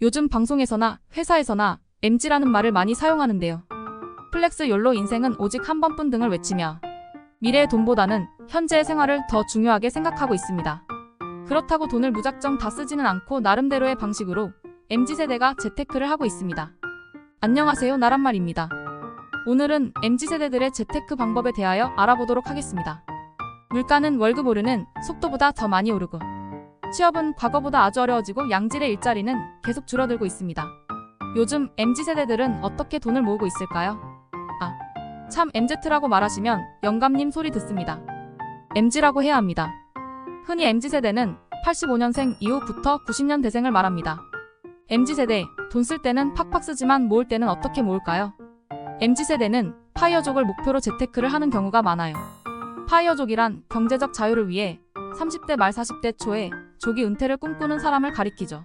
요즘 방송에서나 회사에서나 MZ라는 말을 많이 사용하는데요. 플렉스 욜로 인생은 오직 한 번뿐 등을 외치며 미래의 돈보다는 현재의 생활을 더 중요하게 생각하고 있습니다. 그렇다고 돈을 무작정 다 쓰지는 않고 나름대로의 방식으로 MZ세대가 재테크를 하고 있습니다. 안녕하세요, 나란말입니다. 오늘은 MZ세대들의 재테크 방법에 대하여 알아보도록 하겠습니다. 물가는 월급 오르는 속도보다 더 많이 오르고 취업은 과거보다 아주 어려워지고 양질의 일자리는 계속 줄어들고 있습니다. 요즘 MZ세대들은 어떻게 돈을 모으고 있을까요? 참 MZ라고 말하시면 영감님 소리 듣습니다. MZ라고 해야 합니다. 흔히 MZ세대는 85년생 이후부터 90년대생을 말합니다. MZ세대, 돈 쓸 때는 팍팍 쓰지만 모을 때는 어떻게 모을까요? MZ세대는 파이어족을 목표로 재테크를 하는 경우가 많아요. 파이어족이란 경제적 자유를 위해 30대 말 40대 초에 조기 은퇴를 꿈꾸는 사람을 가리키죠.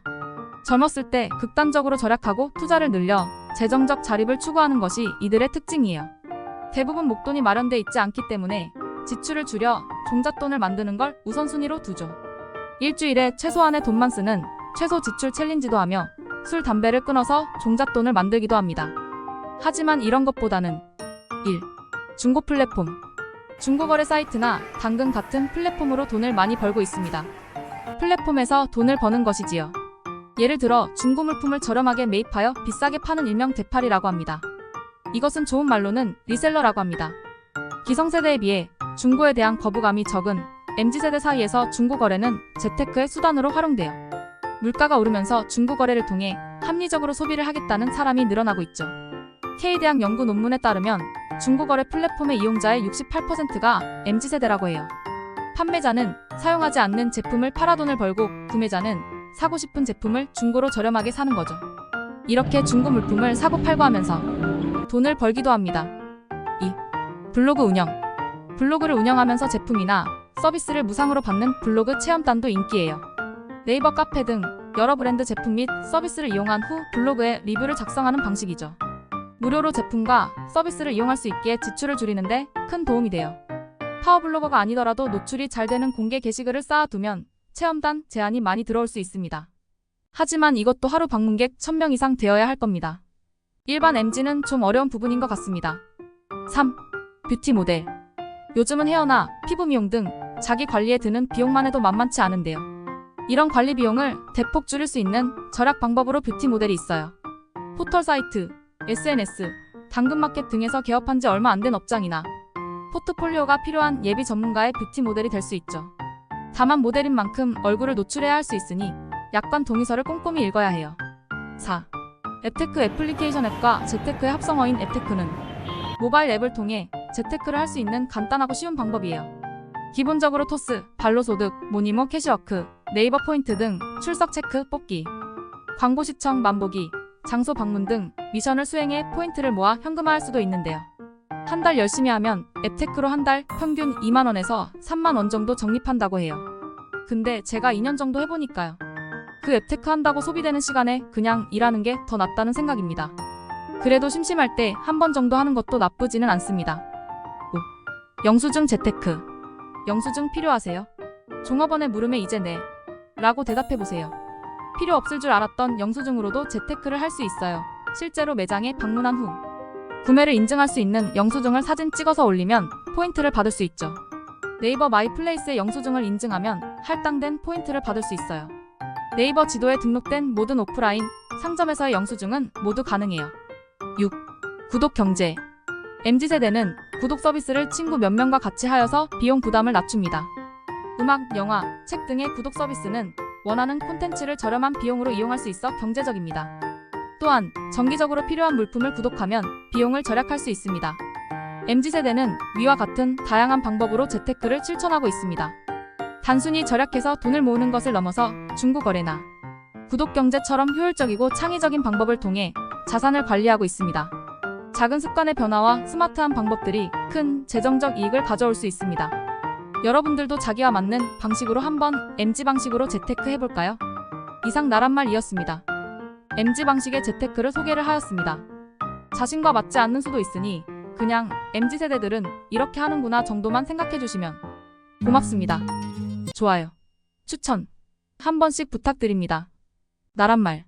젊었을 때 극단적으로 절약하고 투자를 늘려 재정적 자립을 추구하는 것이 이들의 특징이에요. 대부분 목돈이 마련돼 있지 않기 때문에 지출을 줄여 종잣돈을 만드는 걸 우선순위로 두죠. 일주일에 최소한의 돈만 쓰는 최소 지출 챌린지도 하며 술, 담배를 끊어서 종잣돈을 만들기도 합니다. 하지만 이런 것보다는 1. 중고 플랫폼. 중고거래 사이트나 당근 같은 플랫폼으로 돈을 많이 벌고 있습니다. 플랫폼에서 돈을 버는 것이지요. 예를 들어 중고 물품을 저렴하게 매입하여 비싸게 파는 일명 대팔이라고 합니다. 이것은 좋은 말로는 리셀러라고 합니다. 기성세대에 비해 중고에 대한 거부감이 적은 MZ세대 사이에서 중고거래는 재테크의 수단으로 활용돼요. 물가가 오르면서 중고거래를 통해 합리적으로 소비를 하겠다는 사람이 늘어나고 있죠. K대학 연구 논문에 따르면 중고거래 플랫폼의 이용자의 68%가 MZ세대라고 해요. 판매자는 사용하지 않는 제품을 팔아 돈을 벌고 구매자는 사고 싶은 제품을 중고로 저렴하게 사는 거죠. 이렇게 중고 물품을 사고 팔고 하면서 돈을 벌기도 합니다. 2. 블로그 운영. 블로그를 운영하면서 제품이나 서비스를 무상으로 받는 블로그 체험단도 인기예요. 네이버 카페 등 여러 브랜드 제품 및 서비스를 이용한 후 블로그에 리뷰를 작성하는 방식이죠. 무료로 제품과 서비스를 이용할 수 있기에 지출을 줄이는데 큰 도움이 돼요. 파워블로거가 아니더라도 노출이 잘 되는 공개 게시글을 쌓아두면 체험단 제안이 많이 들어올 수 있습니다. 하지만 이것도 하루 방문객 1000명 이상 되어야 할 겁니다. 일반 MZ는 좀 어려운 부분인 것 같습니다. 3. 뷰티 모델. 요즘은 헤어나 피부 미용 등 자기 관리에 드는 비용만 해도 만만치 않은데요. 이런 관리 비용을 대폭 줄일 수 있는 절약 방법으로 뷰티 모델이 있어요. 포털 사이트, SNS, 당근마켓 등에서 개업한 지 얼마 안 된 업장이나 포트폴리오가 필요한 예비 전문가의 뷰티 모델이 될 수 있죠. 다만 모델인 만큼 얼굴을 노출해야 할 수 있으니 약관 동의서를 꼼꼼히 읽어야 해요. 4. 앱테크. 애플리케이션 앱과 재테크의 합성어인 앱테크는 모바일 앱을 통해 재테크를 할 수 있는 간단하고 쉬운 방법이에요. 기본적으로 토스, 발로소득, 모니모, 캐시워크, 네이버 포인트 등 출석 체크 뽑기, 광고 시청 만보기, 장소 방문 등 미션을 수행해 포인트를 모아 현금화할 수도 있는데요. 한 달 열심히 하면 앱테크로 한 달 평균 2만원에서 3만원 정도 적립한다고 해요. 근데 제가 2년 정도 해보니까요. 그 앱테크 한다고 소비되는 시간에 그냥 일하는 게 더 낫다는 생각입니다. 그래도 심심할 때 한 번 정도 하는 것도 나쁘지는 않습니다. 5. 영수증 재테크. 영수증 필요하세요? 종업원의 물음에 이제 네 라고 대답해보세요. 필요 없을 줄 알았던 영수증으로도 재테크를 할 수 있어요. 실제로 매장에 방문한 후 구매를 인증할 수 있는 영수증을 사진 찍어서 올리면 포인트를 받을 수 있죠. 네이버 마이플레이스의 영수증을 인증하면 할당된 포인트를 받을 수 있어요. 네이버 지도에 등록된 모든 오프라인 상점에서의 영수증은 모두 가능해요. 6. 구독 경제. MZ세대는 구독 서비스를 친구 몇 명과 같이 하여서 비용 부담을 낮춥니다. 음악, 영화, 책 등의 구독 서비스는 원하는 콘텐츠를 저렴한 비용으로 이용할 수 있어 경제적입니다. 또한 정기적으로 필요한 물품을 구독하면 비용을 절약할 수 있습니다. MZ세대는 위와 같은 다양한 방법으로 재테크를 실천하고 있습니다. 단순히 절약해서 돈을 모으는 것을 넘어서 중고거래나 구독경제처럼 효율적이고 창의적인 방법을 통해 자산을 관리하고 있습니다. 작은 습관의 변화와 스마트한 방법들이 큰 재정적 이익을 가져올 수 있습니다. 여러분들도 자기와 맞는 방식으로 한번 MZ 방식으로 재테크 해볼까요? 이상 나란말이었습니다. MZ 방식의 재테크를 소개를 하였습니다. 자신과 맞지 않는 수도 있으니 그냥 MZ세대들은 이렇게 하는구나 정도만 생각해주시면 고맙습니다. 좋아요, 추천 한 번씩 부탁드립니다. 나란말.